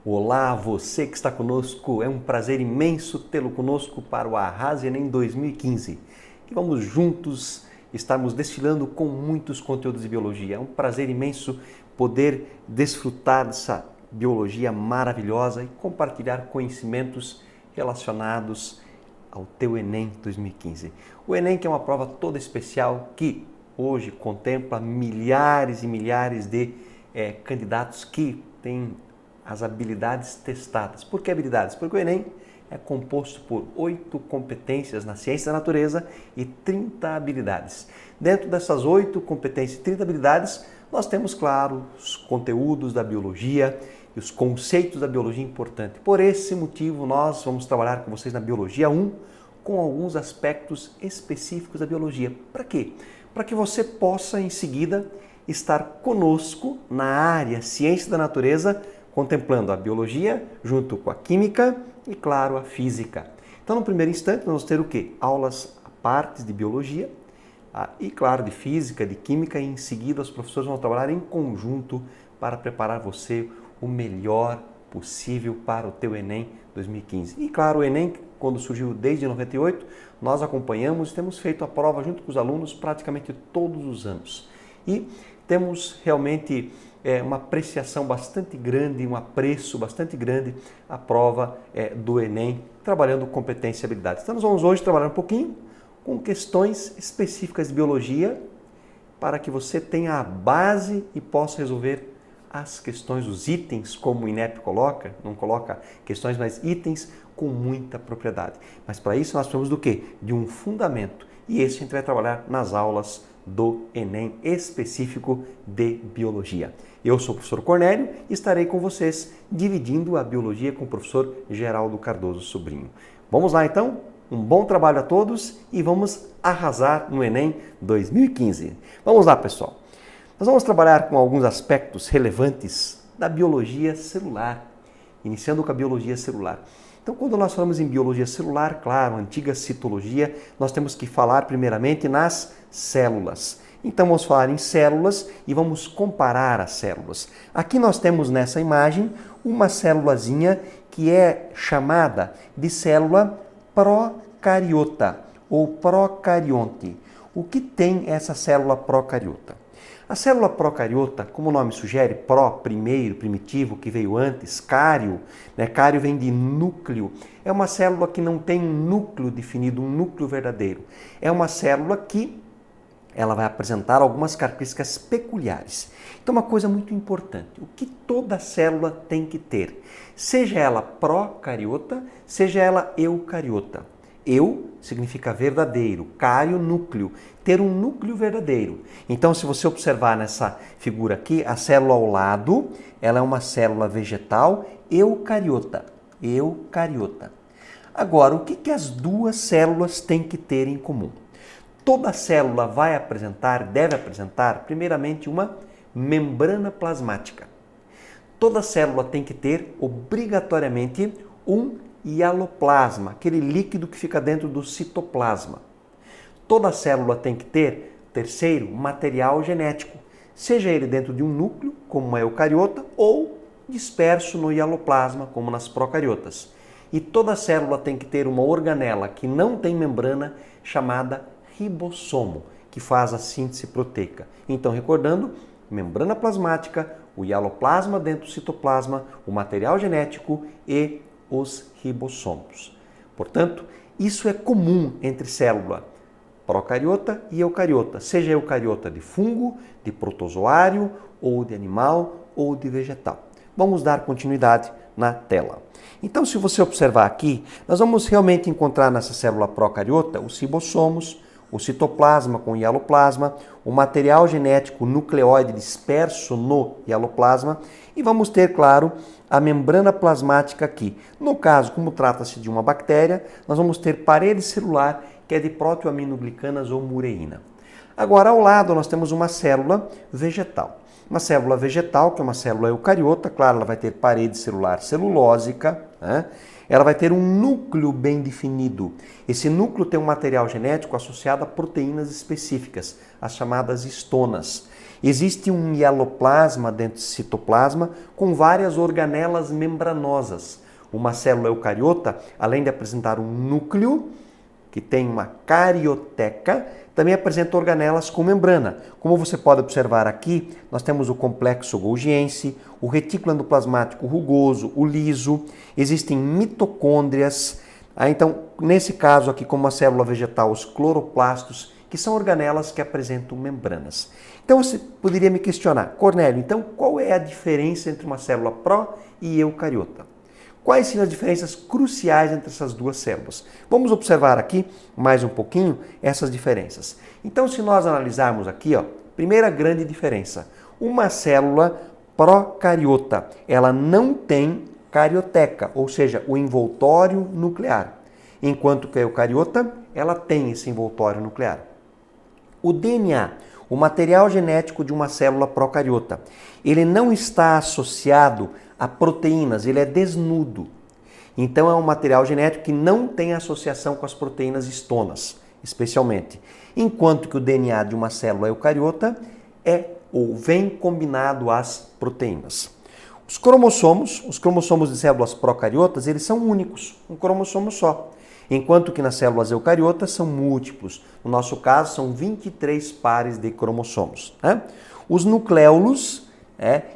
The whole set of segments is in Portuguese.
Olá, você que está conosco, é um prazer imenso tê-lo conosco para o Arrase Enem 2015. Que vamos juntos estarmos desfilando com muitos conteúdos de biologia. É um prazer imenso poder desfrutar dessa biologia maravilhosa e compartilhar conhecimentos relacionados ao teu Enem 2015. O Enem que é uma prova toda especial que hoje contempla milhares e milhares de candidatos que têm as habilidades testadas. Por que habilidades? Porque o Enem é composto por 8 competências na ciência da natureza e 30 habilidades. Dentro dessas 8 competências e 30 habilidades, nós temos, claro, os conteúdos da biologia e os conceitos da biologia importantes. Por esse motivo, nós vamos trabalhar com vocês na Biologia 1 com alguns aspectos específicos da biologia. Para quê? Para que você possa, em seguida, estar conosco na área Ciência da Natureza, contemplando a biologia junto com a química e, claro, a física. Então, no primeiro instante, nós vamos ter o quê? Aulas à parte de biologia e, claro, de física, de química, e em seguida os professores vão trabalhar em conjunto para preparar você o melhor possível para o teu Enem 2015. E, claro, o Enem, quando surgiu desde 98, nós acompanhamos e temos feito a prova junto com os alunos praticamente todos os anos. E temos realmente uma apreciação bastante grande, um apreço bastante grande à prova do Enem, trabalhando competência e habilidades. Então, nós vamos hoje trabalhar um pouquinho com questões específicas de biologia para que você tenha a base e possa resolver as questões, os itens, como o INEP coloca, não coloca questões, mas itens com muita propriedade. Mas para isso nós precisamos do quê? De um fundamento. E esse a gente vai trabalhar nas aulas do Enem específico de biologia. Eu sou o professor Cornélio e estarei com vocês dividindo a biologia com o professor Geraldo Cardoso Sobrinho. Vamos lá então? Um bom trabalho a todos e vamos arrasar no Enem 2015. Vamos lá, pessoal. Nós vamos trabalhar com alguns aspectos relevantes da biologia celular, iniciando com a biologia celular. Então, quando nós falamos em biologia celular, claro, antiga citologia, nós temos que falar primeiramente nas células. Então, vamos falar em células e vamos comparar as células. Aqui nós temos nessa imagem uma célulazinha que é chamada de célula procariota ou procarionte. O que tem essa célula procariota? A célula procariota, como o nome sugere, pró, primeiro, primitivo, que veio antes, cário, cário vem de núcleo, é uma célula que não tem um núcleo definido, um núcleo verdadeiro. É uma célula que ela vai apresentar algumas características peculiares. Então, uma coisa muito importante, o que toda célula tem que ter, seja ela procariota, seja ela eucariota. Eu significa verdadeiro, cário, núcleo, ter um núcleo verdadeiro. Então, se você observar nessa figura aqui, a célula ao lado, ela é uma célula vegetal eucariota. Eucariota. Agora, o que as duas células têm que ter em comum? Toda célula vai apresentar, deve apresentar, primeiramente, uma membrana plasmática. Toda célula tem que ter, obrigatoriamente, um hialoplasma, aquele líquido que fica dentro do citoplasma. Toda célula tem que ter, terceiro, material genético, seja ele dentro de um núcleo, como uma eucariota, ou disperso no hialoplasma, como nas procariotas. E toda célula tem que ter uma organela que não tem membrana, chamada ribossomo, que faz a síntese proteica. Então, recordando, membrana plasmática, o hialoplasma dentro do citoplasma, o material genético e os ribossomos. Portanto, isso é comum entre célula procariota e eucariota, seja eucariota de fungo, de protozoário, ou de animal, ou de vegetal. Vamos dar continuidade na tela. Então, se você observar aqui, nós vamos realmente encontrar nessa célula procariota os ribossomos, o citoplasma com hialoplasma, o material genético nucleóide disperso no hialoplasma e vamos ter, claro, a membrana plasmática aqui. No caso, como trata-se de uma bactéria, nós vamos ter parede celular que é de proteoaminoglicanas ou mureína. Agora, ao lado, nós temos uma célula vegetal. Uma célula vegetal, que é uma célula eucariota, claro, ela vai ter parede celular celulósica, né? Ela vai ter um núcleo bem definido. Esse núcleo tem um material genético associado a proteínas específicas, as chamadas histonas. Existe um mieloplasma dentro desse citoplasma com várias organelas membranosas. Uma célula eucariota, além de apresentar um núcleo, que tem uma carioteca, também apresenta organelas com membrana. Como você pode observar aqui, nós temos o complexo golgiense, o retículo endoplasmático rugoso, o liso, existem mitocôndrias. Então, nesse caso aqui, como uma célula vegetal, os cloroplastos, que são organelas que apresentam membranas. Então, você poderia me questionar, Cornélio, então qual é a diferença entre uma célula pró e eucariota? Quais são as diferenças cruciais entre essas duas células? Vamos observar aqui mais um pouquinho essas diferenças. Então, se nós analisarmos aqui, primeira grande diferença, uma célula procariota, ela não tem carioteca, ou seja, o envoltório nuclear, enquanto que a eucariota, ela tem esse envoltório nuclear. O DNA, o material genético de uma célula procariota, ele não está associado a proteínas, ele é desnudo. Então é um material genético que não tem associação com as proteínas histonas, especialmente. Enquanto que o DNA de uma célula eucariota é ou vem combinado às proteínas. Os cromossomos de células procariotas, eles são únicos, um cromossomo só. Enquanto que nas células eucariotas são múltiplos. No nosso caso, são 23 pares de cromossomos. Os nucléolos,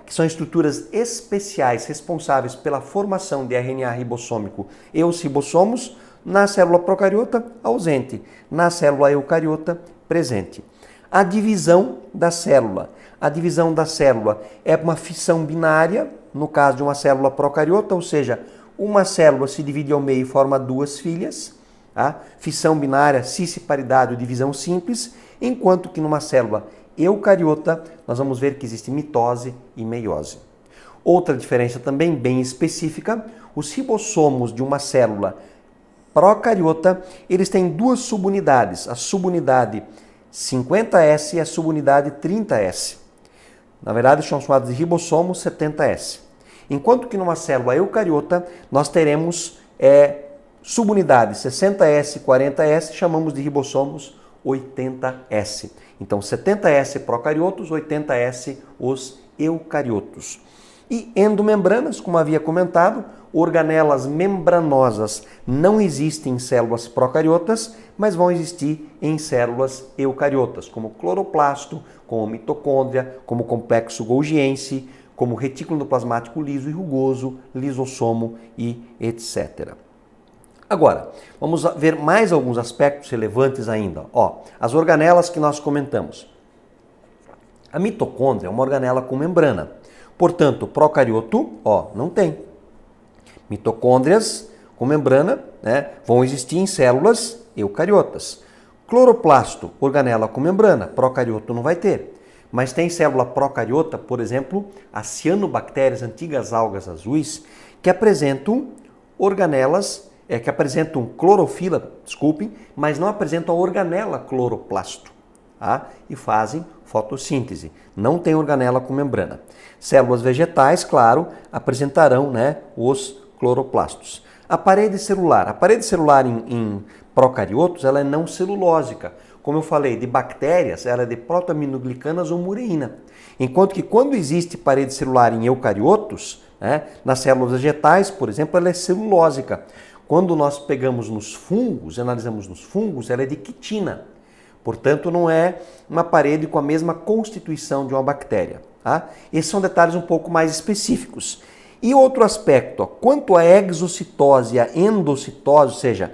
que são estruturas especiais responsáveis pela formação de RNA ribossômico e os ribossomos, na célula procariota, ausente. Na célula eucariota, presente. A divisão da célula. A divisão da célula é uma fissão binária, no caso de uma célula procariota, ou seja, uma célula se divide ao meio e forma duas filhas. Fissão binária, cisparidade ou divisão simples, enquanto que numa célula eucariota, nós vamos ver que existe mitose e meiose. Outra diferença também bem específica, os ribossomos de uma célula procariota, eles têm duas subunidades, a subunidade 50S e a subunidade 30S. Na verdade, são chamados de ribossomos 70S. Enquanto que numa célula eucariota, nós teremos subunidades 60S e 40S, chamamos de ribossomos 80S. Então, 70S procariotos, 80S os eucariotos. E endomembranas, como havia comentado, organelas membranosas não existem em células procariotas, mas vão existir em células eucariotas, como cloroplasto, como mitocôndria, como complexo golgiense, como retículo endoplasmático liso e rugoso, lisossomo e etc. Agora, vamos ver mais alguns aspectos relevantes ainda. As organelas que nós comentamos. A mitocôndria é uma organela com membrana. Portanto, procarioto, não tem. Mitocôndrias com membrana, vão existir em células eucariotas. Cloroplasto, organela com membrana, procarioto não vai ter. Mas tem célula procariota, por exemplo, as cianobactérias, antigas algas azuis, que apresentam organelas, que apresentam clorofila, mas não apresentam a organela cloroplasto, e fazem fotossíntese. Não tem organela com membrana. Células vegetais, claro, apresentarão os cloroplastos. A parede celular em procariotos, ela é não celulósica. Como eu falei, de bactérias, ela é de protoaminoglicanas ou mureína. Enquanto que quando existe parede celular em eucariotos, nas células vegetais, por exemplo, ela é celulósica. Quando nós pegamos nos fungos, analisamos nos fungos, ela é de quitina. Portanto, não é uma parede com a mesma constituição de uma bactéria. Esses são detalhes um pouco mais específicos. E outro aspecto, quanto à exocitose e à endocitose, ou seja,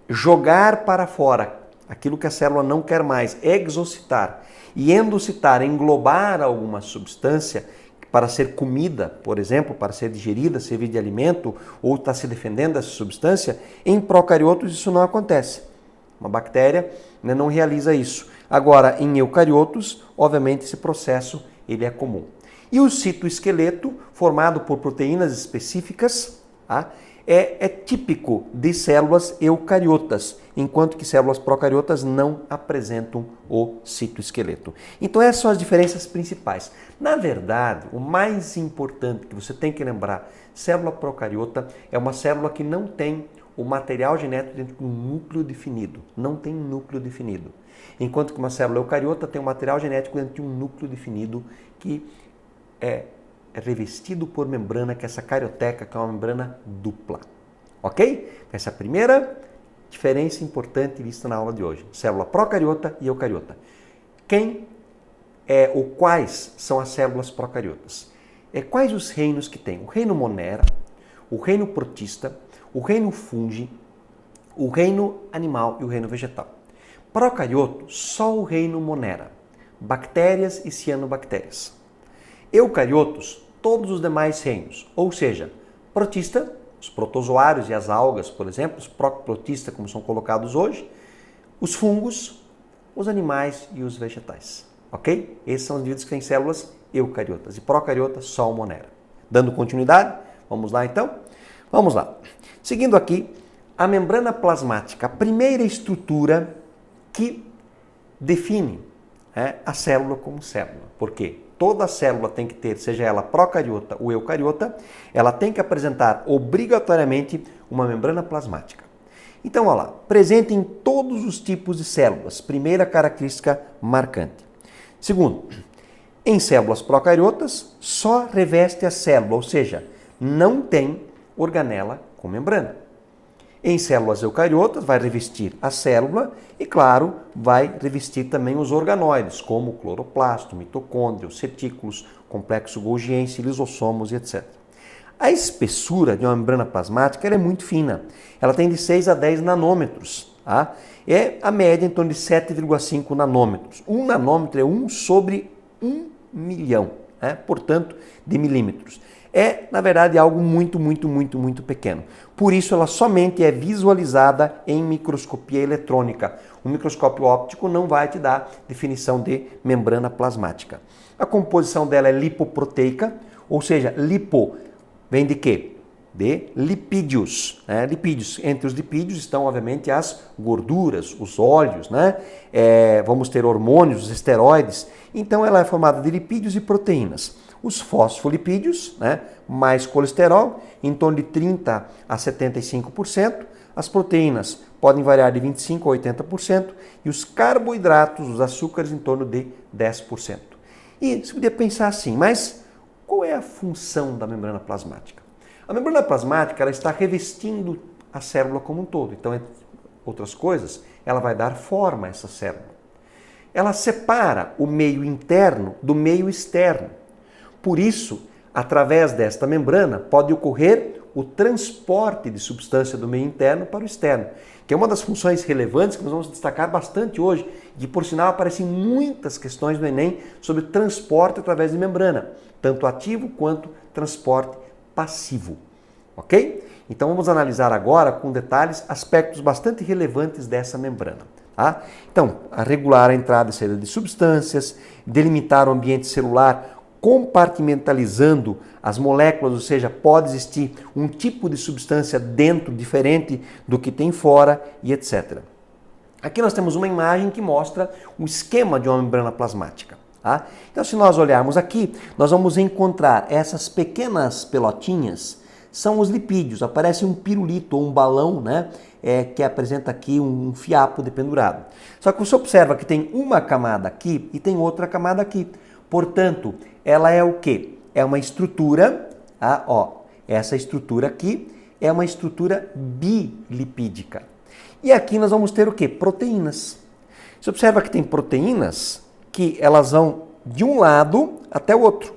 jogar para fora aquilo que a célula não quer mais, exocitar, e endocitar, englobar alguma substância para ser comida, por exemplo, para ser digerida, servir de alimento, ou está se defendendo dessa substância, em procariotos isso não acontece. Uma bactéria não realiza isso. Agora, em eucariotos, obviamente, esse processo ele é comum. E o citoesqueleto, formado por proteínas específicas, é típico de células eucariotas, enquanto que células procariotas não apresentam o citoesqueleto. Então essas são as diferenças principais. Na verdade, o mais importante que você tem que lembrar, célula procariota é uma célula que não tem o material genético dentro de um núcleo definido. Não tem núcleo definido. Enquanto que uma célula eucariota tem um material genético dentro de um núcleo definido que é revestido por membrana, que é essa carioteca, que é uma membrana dupla. Ok? Essa é a primeira diferença importante vista na aula de hoje. Célula procariota e eucariota. Quais são as células procariotas? Quais os reinos que tem? O reino monera, o reino protista, o reino fungi, o reino animal e o reino vegetal. Procarioto, só o reino monera, bactérias e cianobactérias. Eucariotos, todos os demais reinos, ou seja, protista, os protozoários e as algas, por exemplo, os protoprotistas, como são colocados hoje, os fungos, os animais e os vegetais. Ok? Esses são os indivíduos que têm células eucariotas e procariotas só o monera. Dando continuidade, vamos lá então? Vamos lá. Seguindo aqui, a membrana plasmática, a primeira estrutura que define a célula como célula. Por quê? Toda célula tem que ter, seja ela procariota ou eucariota, ela tem que apresentar obrigatoriamente uma membrana plasmática. Então, olha lá, presente em todos os tipos de células, primeira característica marcante. Segundo, em células procariotas, só reveste a célula, ou seja, não tem organela com membrana. Em células eucariotas, vai revestir a célula e, claro, vai revestir também os organóides, como o cloroplasto, mitocôndria, os retículos, complexo golgiense, lisossomos e etc. A espessura de uma membrana plasmática é muito fina. Ela tem de 6 a 10 nanômetros. Tá? É a média em torno de 7,5 nanômetros. 1 nanômetro é 1 sobre 1 milhão, portanto, de milímetros. É, na verdade, algo muito pequeno. Por isso, ela somente é visualizada em microscopia eletrônica. O microscópio óptico não vai te dar definição de membrana plasmática. A composição dela é lipoproteica, ou seja, lipo vem de quê? De lipídios. Lipídios. Entre os lipídios estão, obviamente, as gorduras, os óleos, vamos ter hormônios, os esteroides. Então, ela é formada de lipídios e proteínas. Os fosfolipídios, mais colesterol, em torno de 30% a 75%. As proteínas podem variar de 25% a 80%. E os carboidratos, os açúcares, em torno de 10%. E você podia pensar assim, mas qual é a função da membrana plasmática? A membrana plasmática ela está revestindo a célula como um todo. Então, entre outras coisas, ela vai dar forma a essa célula. Ela separa o meio interno do meio externo. Por isso, através desta membrana, pode ocorrer o transporte de substância do meio interno para o externo, que é uma das funções relevantes que nós vamos destacar bastante hoje, e por sinal aparecem muitas questões no Enem sobre transporte através de membrana, tanto ativo quanto transporte passivo. Ok? Então vamos analisar agora com detalhes aspectos bastante relevantes dessa membrana. Tá? Então, a regular a entrada e saída de substâncias, delimitar o ambiente celular compartimentalizando as moléculas, ou seja, pode existir um tipo de substância dentro diferente do que tem fora e etc. Aqui nós temos uma imagem que mostra o esquema de uma membrana plasmática. Tá? Então, se nós olharmos aqui, nós vamos encontrar essas pequenas pelotinhas, são os lipídios. Aparece um pirulito ou um balão, que apresenta aqui um fiapo dependurado. Só que você observa que tem uma camada aqui e tem outra camada aqui. Portanto, ela é o quê? É uma estrutura, essa estrutura aqui é uma estrutura bilipídica. E aqui nós vamos ter o quê? Proteínas. Você observa que tem proteínas que elas vão de um lado até o outro.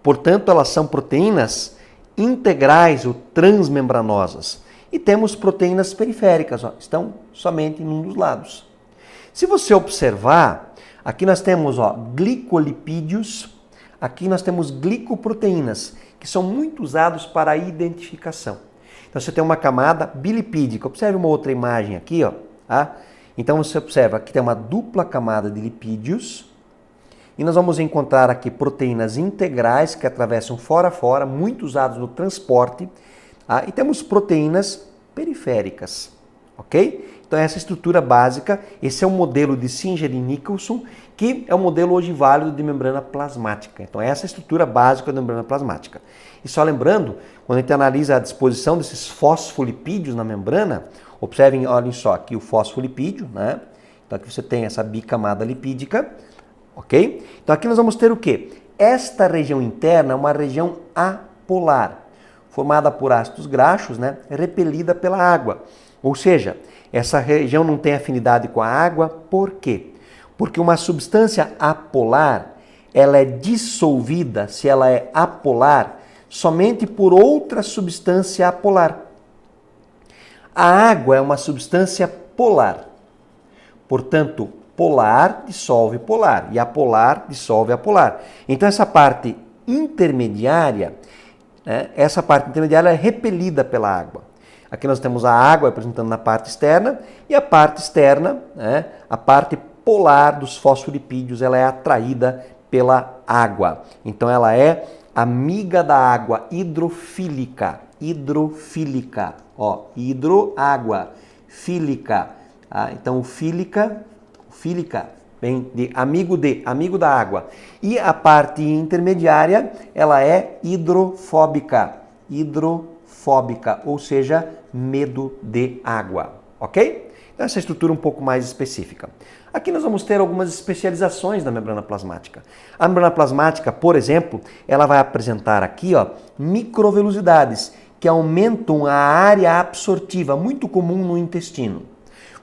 Portanto, elas são proteínas integrais ou transmembranosas. E temos proteínas periféricas, estão somente em um dos lados. Se você observar, aqui nós temos glicolipídios, aqui nós temos glicoproteínas, que são muito usados para a identificação. Então você tem uma camada bilipídica. Observe uma outra imagem aqui, Então você observa que tem uma dupla camada de lipídios e nós vamos encontrar aqui proteínas integrais que atravessam fora a fora, muito usados no transporte, e temos proteínas periféricas, ok? Então essa estrutura básica, esse é o modelo de Singer e Nicholson, que é o modelo hoje válido de membrana plasmática. Então essa é a estrutura básica da membrana plasmática. E só lembrando, quando a gente analisa a disposição desses fosfolipídios na membrana, observem, olhem só, aqui o fosfolipídio, né? Então aqui você tem essa bicamada lipídica, ok? Então aqui nós vamos ter o quê? Esta região interna é uma região apolar, formada por ácidos graxos, né? Repelida pela água. Ou seja, essa região não tem afinidade com a água, por quê? Porque uma substância apolar, ela é dissolvida, se ela é apolar, somente por outra substância apolar. A água é uma substância polar. Portanto, polar dissolve polar e apolar dissolve apolar. Então essa parte intermediária, né, é repelida pela água. Aqui nós temos a água representando na parte externa e a parte externa, né, a parte polar dos fosfolipídios, ela é atraída pela água. Então ela é amiga da água, hidrofílica. Hidrofílica, ó, hidroágua, fílica. Então o fílica vem de amigo da água. E a parte intermediária, ela é hidrofóbica, ou seja, medo de água, ok? Então essa estrutura um pouco mais específica. Aqui nós vamos ter algumas especializações da membrana plasmática. A membrana plasmática, por exemplo, ela vai apresentar aqui, ó, microvelosidades que aumentam a área absortiva, muito comum no intestino.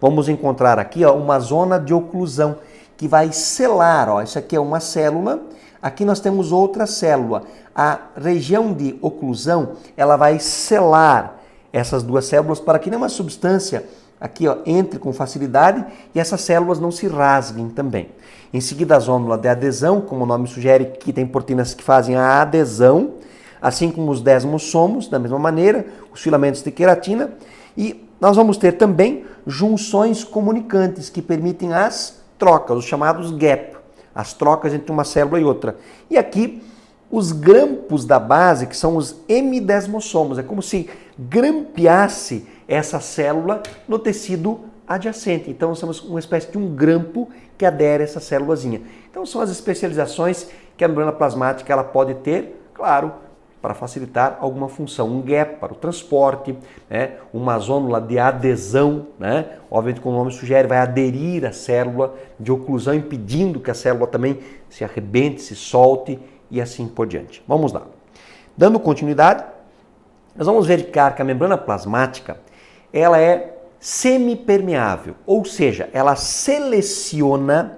Vamos encontrar aqui, ó, uma zona de oclusão que vai selar, ó, isso aqui é uma célula, aqui nós temos outra célula. A região de oclusão, ela vai selar essas duas células para que nenhuma substância aqui, ó, entre com facilidade e essas células não se rasguem também. Em seguida, a zônula de adesão, como o nome sugere, que tem proteínas que fazem a adesão, assim como os desmossomos, da mesma maneira, os filamentos de queratina. E nós vamos ter também junções comunicantes que permitem as trocas, os chamados gap, as trocas entre uma célula e outra. E aqui, os grampos da base, que são os hemidesmossomos, é como se grampeasse essa célula no tecido adjacente. Então, nós temos uma espécie de um grampo que adere a essa célulazinha. Então, são as especializações que a membrana plasmática ela pode ter, claro, para facilitar alguma função. Um gap para o transporte, né? Uma zônula de adesão, né? Obviamente, como o nome sugere, vai aderir à célula de oclusão, impedindo que a célula também se arrebente, se solte e assim por diante. Vamos lá. Dando continuidade, nós vamos verificar que a membrana plasmática ela é semipermeável, ou seja, ela seleciona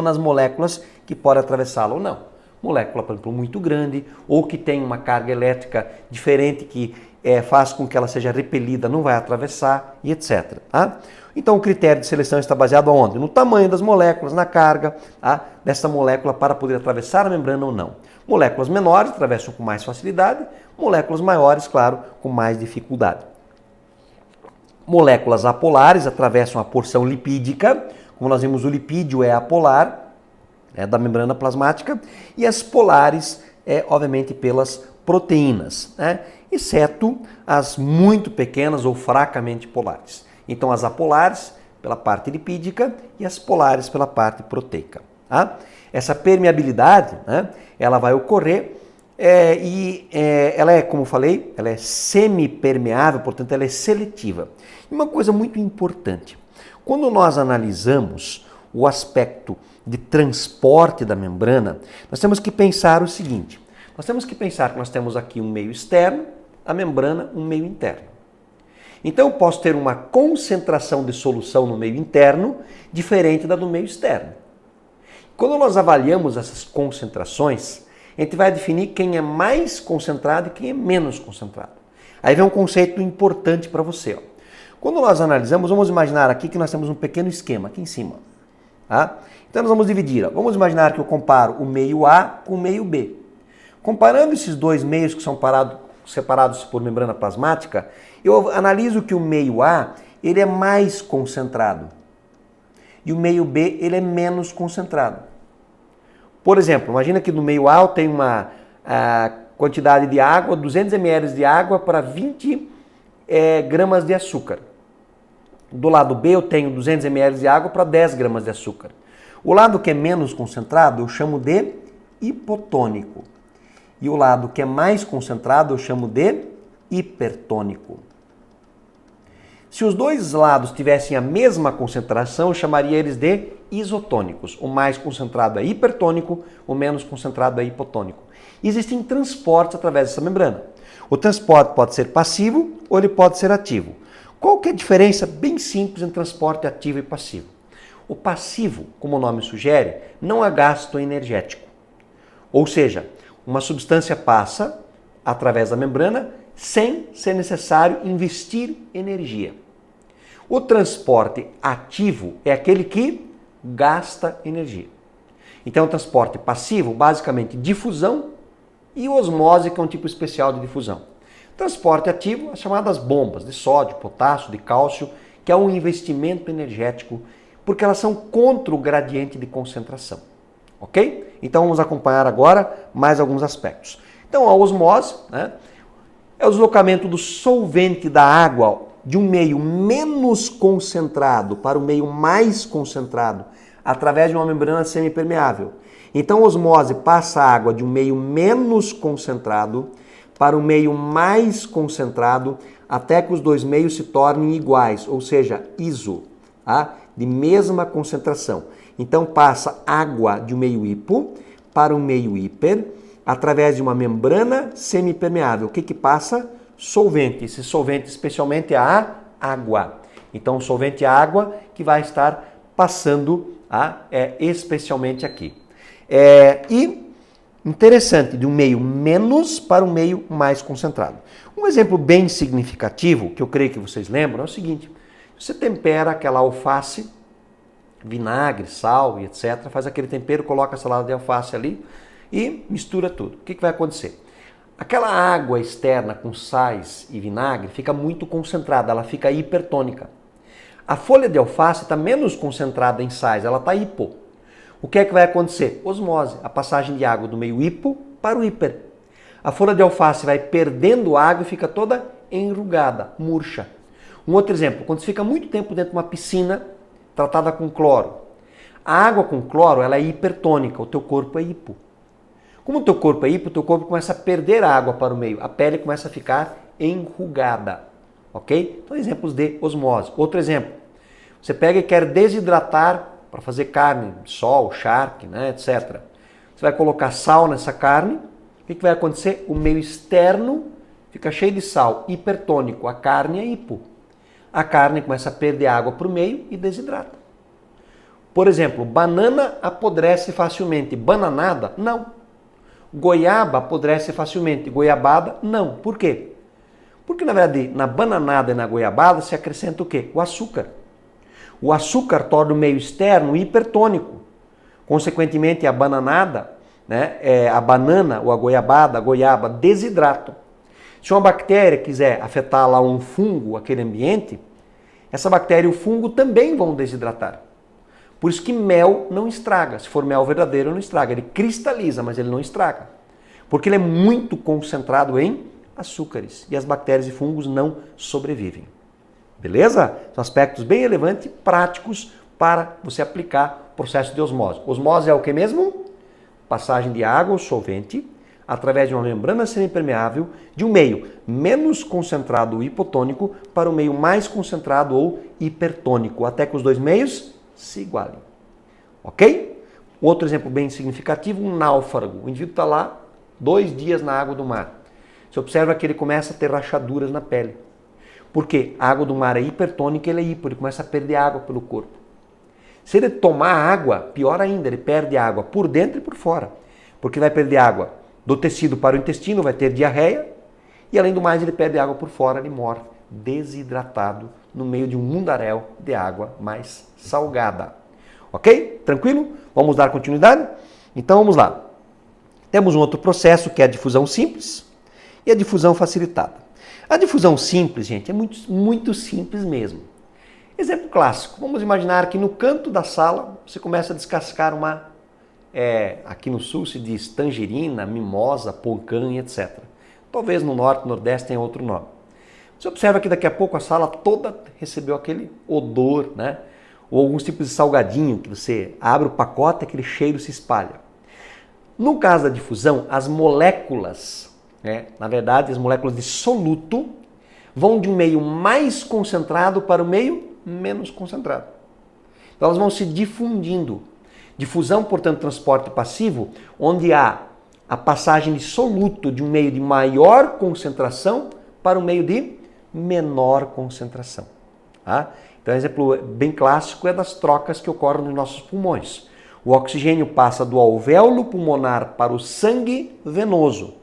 as moléculas que podem atravessá-la ou não. Molécula, por exemplo, muito grande, ou que tem uma carga elétrica diferente que faz com que ela seja repelida, não vai atravessar e etc. Tá? Então o critério de seleção está baseado aonde? No tamanho das moléculas, na carga dessa molécula para poder atravessar a membrana ou não. Moléculas menores atravessam com mais facilidade, moléculas maiores, claro, com mais dificuldade. Moléculas apolares atravessam a porção lipídica, como nós vimos, o lipídio é apolar, da membrana plasmática, e as polares obviamente pelas proteínas, né? Exceto as muito pequenas ou fracamente polares. Então as apolares pela parte lipídica e as polares pela parte proteica. Tá? Essa permeabilidade, né, ela vai ocorrer ela é, como eu falei, ela é semipermeável, portanto ela é seletiva. E uma coisa muito importante, quando nós analisamos o aspecto de transporte da membrana, nós temos que pensar o seguinte, nós temos que pensar que nós temos aqui um meio externo, a membrana um meio interno. Então eu posso ter uma concentração de solução no meio interno diferente da do meio externo. Quando nós avaliamos essas concentrações, a gente vai definir quem é mais concentrado e quem é menos concentrado. Aí vem um conceito importante para você. Ó. Quando nós analisamos, vamos imaginar aqui que nós temos um pequeno esquema aqui em cima. Tá? Então nós vamos dividir. Ó. Vamos imaginar que eu comparo o meio A com o meio B. Comparando esses dois meios que são separados por membrana plasmática, eu analiso que o meio A ele é mais concentrado e o meio B ele é menos concentrado. Por exemplo, imagina que no meio A eu tenho uma quantidade de água, 200 ml de água para 20 gramas de açúcar. Do lado B eu tenho 200 ml de água para 10 gramas de açúcar. O lado que é menos concentrado eu chamo de hipotônico. E o lado que é mais concentrado eu chamo de hipertônico. Se os dois lados tivessem a mesma concentração, eu chamaria eles de isotônicos. O mais concentrado é hipertônico, o menos concentrado é hipotônico. Existem transportes através dessa membrana. O transporte pode ser passivo ou ele pode ser ativo. Qual que é a diferença bem simples entre transporte ativo e passivo? O passivo, como o nome sugere, não há gasto energético. Ou seja, uma substância passa através da membrana sem ser necessário investir energia. O transporte ativo é aquele que gasta energia. Então, o transporte passivo, basicamente difusão e osmose, que é um tipo especial de difusão. Transporte ativo, as chamadas bombas de sódio, potássio, de cálcio, que é um investimento energético, porque elas são contra o gradiente de concentração. Ok? Então, vamos acompanhar agora mais alguns aspectos. Então, a osmose, né, é o deslocamento do solvente da água de um meio menos concentrado para o meio mais concentrado através de uma membrana semipermeável. Então, a osmose passa a água de um meio menos concentrado para o meio mais concentrado até que os dois meios se tornem iguais, ou seja, iso, tá? De mesma concentração. Então, passa água de um meio hipo para um meio hiper através de uma membrana semipermeável. O que passa? Solvente. Esse solvente especialmente é a água. Então, o solvente é água que vai estar passando especialmente aqui. E interessante, de um meio menos para um meio mais concentrado. Um exemplo bem significativo, que eu creio que vocês lembram, é o seguinte. Você tempera aquela alface, vinagre, sal e etc. Faz aquele tempero, coloca a salada de alface ali e mistura tudo. O que vai acontecer? Aquela água externa com sais e vinagre fica muito concentrada, ela fica hipertônica. A folha de alface está menos concentrada em sais, ela está hipo. O que é que vai acontecer? Osmose, a passagem de água do meio hipo para o hiper. A folha de alface vai perdendo água e fica toda enrugada, murcha. Um outro exemplo, quando você fica muito tempo dentro de uma piscina tratada com cloro. A água com cloro ela é hipertônica, o teu corpo é hipo. Como o teu corpo é hipo, o teu corpo começa a perder água para o meio, a pele começa a ficar enrugada, ok? Então, exemplos de osmose. Outro exemplo, você pega e quer desidratar para fazer carne, sol, charque, né, etc. Você vai colocar sal nessa carne, o que vai acontecer? O meio externo fica cheio de sal, hipertônico, a carne é hipo. A carne começa a perder água para o meio e desidrata. Por exemplo, banana apodrece facilmente, bananada, não. Goiaba apodrece facilmente, goiabada, não. Por quê? Porque, na verdade, na bananada e na goiabada se acrescenta o quê? O açúcar. O açúcar torna o meio externo hipertônico. Consequentemente, a bananada, né, a banana ou a goiaba desidratam. Se uma bactéria quiser afetar lá um fungo, aquele ambiente, essa bactéria e o fungo também vão desidratar. Por isso que mel não estraga. Se for mel verdadeiro, não estraga. Ele cristaliza, mas ele não estraga. Porque ele é muito concentrado em açúcares. E as bactérias e fungos não sobrevivem. Beleza? São aspectos bem relevantes e práticos para você aplicar o processo de osmose. Osmose é o que mesmo? Passagem de água ou solvente através de uma membrana semipermeável de um meio menos concentrado ou hipotônico para o meio mais concentrado ou hipertônico, até que os dois meios se igualem. Ok? Outro exemplo bem significativo, um náufrago. O indivíduo está lá 2 dias na água do mar. Você observa que ele começa a ter rachaduras na pele. Por quê? A água do mar é hipertônica, ele é hipo, ele começa a perder água pelo corpo. Se ele tomar água, pior ainda, ele perde água por dentro e por fora. Porque vai perder água do tecido para o intestino, vai ter diarreia, e além do mais ele perde água por fora, ele morre desidratado no meio de um mundaréu de água mais salgada. Ok? Tranquilo? Vamos dar continuidade? Então vamos lá. Temos um outro processo que é a difusão simples e a difusão facilitada. A difusão simples, gente, é muito simples mesmo. Exemplo clássico. Vamos imaginar que no canto da sala você começa a descascar uma... aqui no sul se diz tangerina, mimosa, poncã, etc. Talvez no norte, no nordeste tenha outro nome. Você observa que daqui a pouco a sala toda recebeu aquele odor, né? Ou alguns tipos de salgadinho que você abre o pacote e aquele cheiro se espalha. No caso da difusão, as moléculas, né, na verdade as moléculas de soluto, vão de um meio mais concentrado para o meio menos concentrado. Então elas vão se difundindo. Difusão, portanto, transporte passivo, onde há a passagem de soluto de um meio de maior concentração para um meio de menor concentração. Tá? Então, um exemplo bem clássico é das trocas que ocorrem nos nossos pulmões. O oxigênio passa do alvéolo pulmonar para o sangue venoso.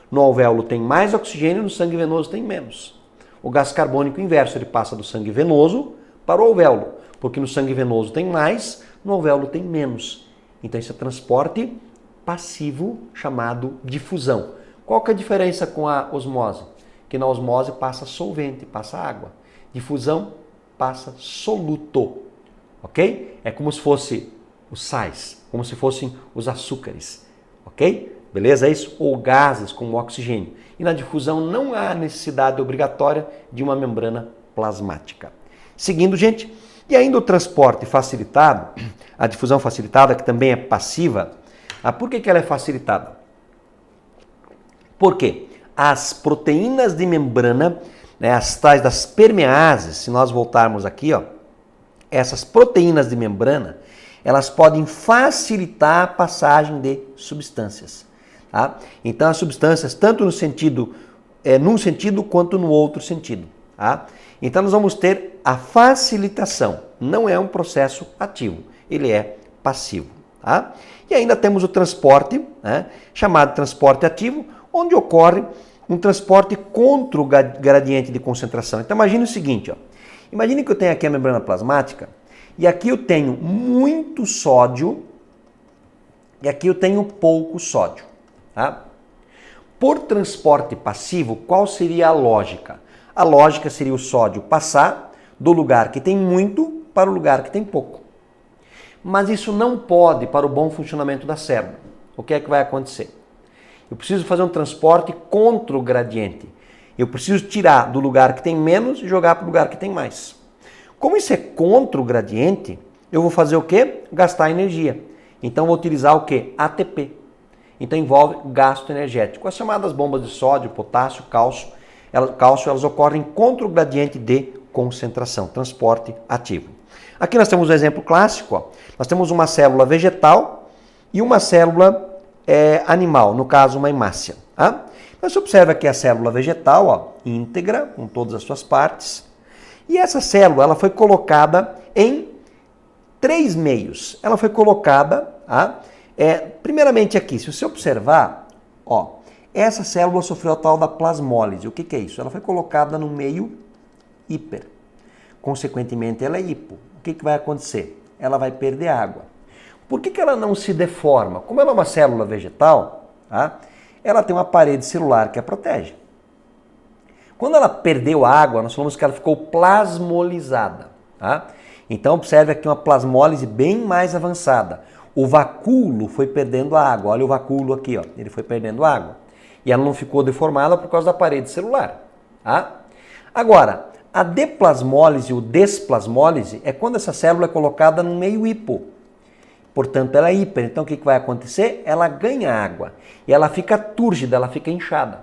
No alvéolo tem mais oxigênio, no sangue venoso tem menos. O gás carbônico inverso, ele passa do sangue venoso para o alvéolo, porque no sangue venoso tem mais, no alvéolo tem menos. Então, esse é transporte passivo chamado difusão. Qual que é a diferença com a osmose? Que na osmose passa solvente, passa água. Difusão passa soluto, ok? É como se fosse os sais, como se fossem os açúcares, ok? Beleza? É isso? Ou gases como o oxigênio. E na difusão não há necessidade obrigatória de uma membrana plasmática. Seguindo, gente, e ainda o transporte facilitado, a difusão facilitada, que também é passiva, por que ela é facilitada? Por quê? As proteínas de membrana, né, as tais das permeases, se nós voltarmos aqui, ó, essas proteínas de membrana, elas podem facilitar a passagem de substâncias. Tá? Então, as substâncias, tanto no sentido, num sentido quanto no outro sentido. Tá? Então, nós vamos ter a facilitação. Não é um processo ativo, ele é passivo. Tá? E ainda temos o transporte, né, chamado transporte ativo, onde ocorre um transporte contra o gradiente de concentração. Então, imagine o seguinte, ó. Imagine que eu tenho aqui a membrana plasmática e aqui eu tenho muito sódio e aqui eu tenho pouco sódio. Tá? Por transporte passivo, qual seria a lógica? A lógica seria o sódio passar do lugar que tem muito para o lugar que tem pouco. Mas isso não pode para o bom funcionamento da célula. O que é que vai acontecer? Eu preciso fazer um transporte contra o gradiente. Eu preciso tirar do lugar que tem menos e jogar para o lugar que tem mais. Como isso é contra o gradiente, eu vou fazer o quê? Gastar energia. Então, vou utilizar o quê? ATP. Então, envolve gasto energético. As chamadas bombas de sódio, potássio, cálcio, elas ocorrem contra o gradiente de concentração, transporte ativo. Aqui nós temos um exemplo clássico. Ó. Nós temos uma célula vegetal e uma célula animal, no caso uma hemácia. Tá? Então, você observa aqui a célula vegetal, ó, íntegra, com todas as suas partes. E essa célula ela foi colocada em 3 meios. Ela foi colocada, tá? Primeiramente aqui, se você observar, ó, essa célula sofreu a tal da plasmólise. O que é isso? Ela foi colocada no meio hiper. Consequentemente, ela é hipo. O que vai acontecer? Ela vai perder água. Por que ela não se deforma? Como ela é uma célula vegetal, tá? Ela tem uma parede celular que a protege. Quando ela perdeu água, nós falamos que ela ficou plasmolizada. Tá? Então, observe aqui uma plasmólise bem mais avançada. O vacúolo foi perdendo água. Olha o vacúolo aqui, ó. Ele foi perdendo água. E ela não ficou deformada por causa da parede celular. Tá? Agora, a deplasmólise ou desplasmólise é quando essa célula é colocada no meio hipo. Portanto, ela é hiper. Então, o que vai acontecer? Ela ganha água. E ela fica túrgida, ela fica inchada.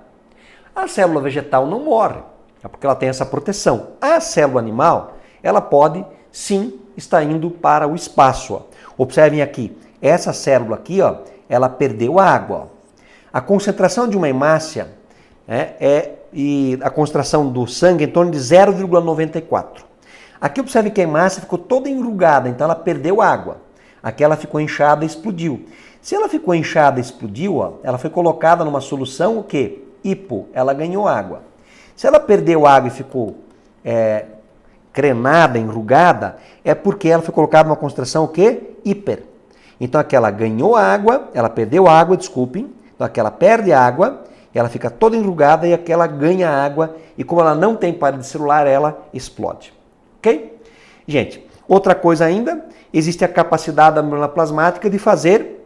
A célula vegetal não morre, porque ela tem essa proteção. A célula animal, ela pode, sim, estar indo para o espaço. Ó. Observem aqui, essa célula aqui, ó, ela perdeu água. Ó. A concentração de uma hemácia e a concentração do sangue é em torno de 0,94. Aqui observe que a hemácia ficou toda enrugada, então ela perdeu água. Aqui ela ficou inchada e explodiu. Se ela ficou inchada e explodiu, ó, ela foi colocada numa solução, o quê? Hipo, ela ganhou água. Se ela perdeu água e ficou crenada, enrugada, é porque ela foi colocada numa concentração, o quê? Hiper. Então aqui ela ganhou água, ela perdeu água, desculpem. Então aqui ela perde água, ela fica toda enrugada e aqui ela ganha água. E como ela não tem parede celular, ela explode. Ok? Gente, outra coisa ainda, existe a capacidade da membrana plasmática de fazer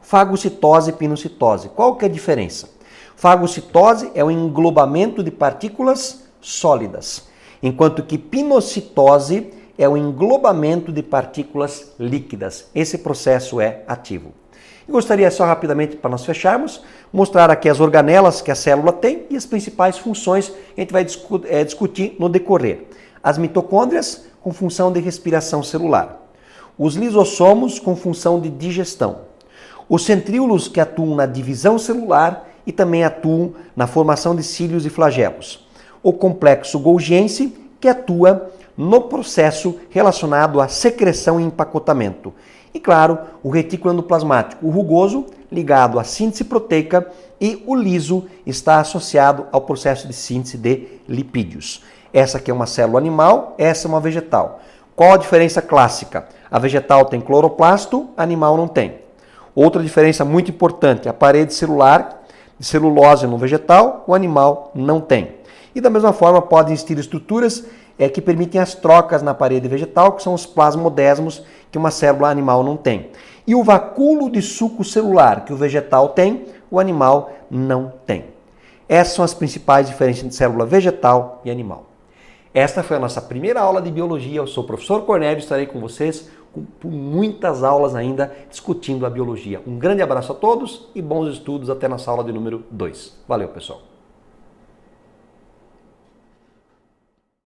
fagocitose e pinocitose. Qual que é a diferença? Fagocitose é o englobamento de partículas sólidas, enquanto que pinocitose é o englobamento de partículas líquidas. Esse processo é ativo. Eu gostaria só rapidamente, para nós fecharmos, mostrar aqui as organelas que a célula tem e as principais funções que a gente vai discutir no decorrer. As mitocôndrias com função de respiração celular. Os lisossomos com função de digestão. Os centríolos que atuam na divisão celular e também atuam na formação de cílios e flagelos. O complexo golgiense que atua no processo relacionado à secreção e empacotamento. E claro, o retículo endoplasmático, o rugoso, ligado à síntese proteica, e o liso está associado ao processo de síntese de lipídios. Essa aqui é uma célula animal, essa é uma vegetal. Qual a diferença clássica? A vegetal tem cloroplasto, a animal não tem. Outra diferença muito importante, a parede celular de celulose no vegetal, o animal não tem. E da mesma forma podem existir estruturas que permitem as trocas na parede vegetal, que são os plasmodesmos, que uma célula animal não tem. E o vacúolo de suco celular, que o vegetal tem, o animal não tem. Essas são as principais diferenças entre célula vegetal e animal. Esta foi a nossa primeira aula de biologia. Eu sou o professor Cornélio, estarei com vocês por muitas aulas ainda discutindo a biologia. Um grande abraço a todos e bons estudos até nossa aula de número 2. Valeu, pessoal!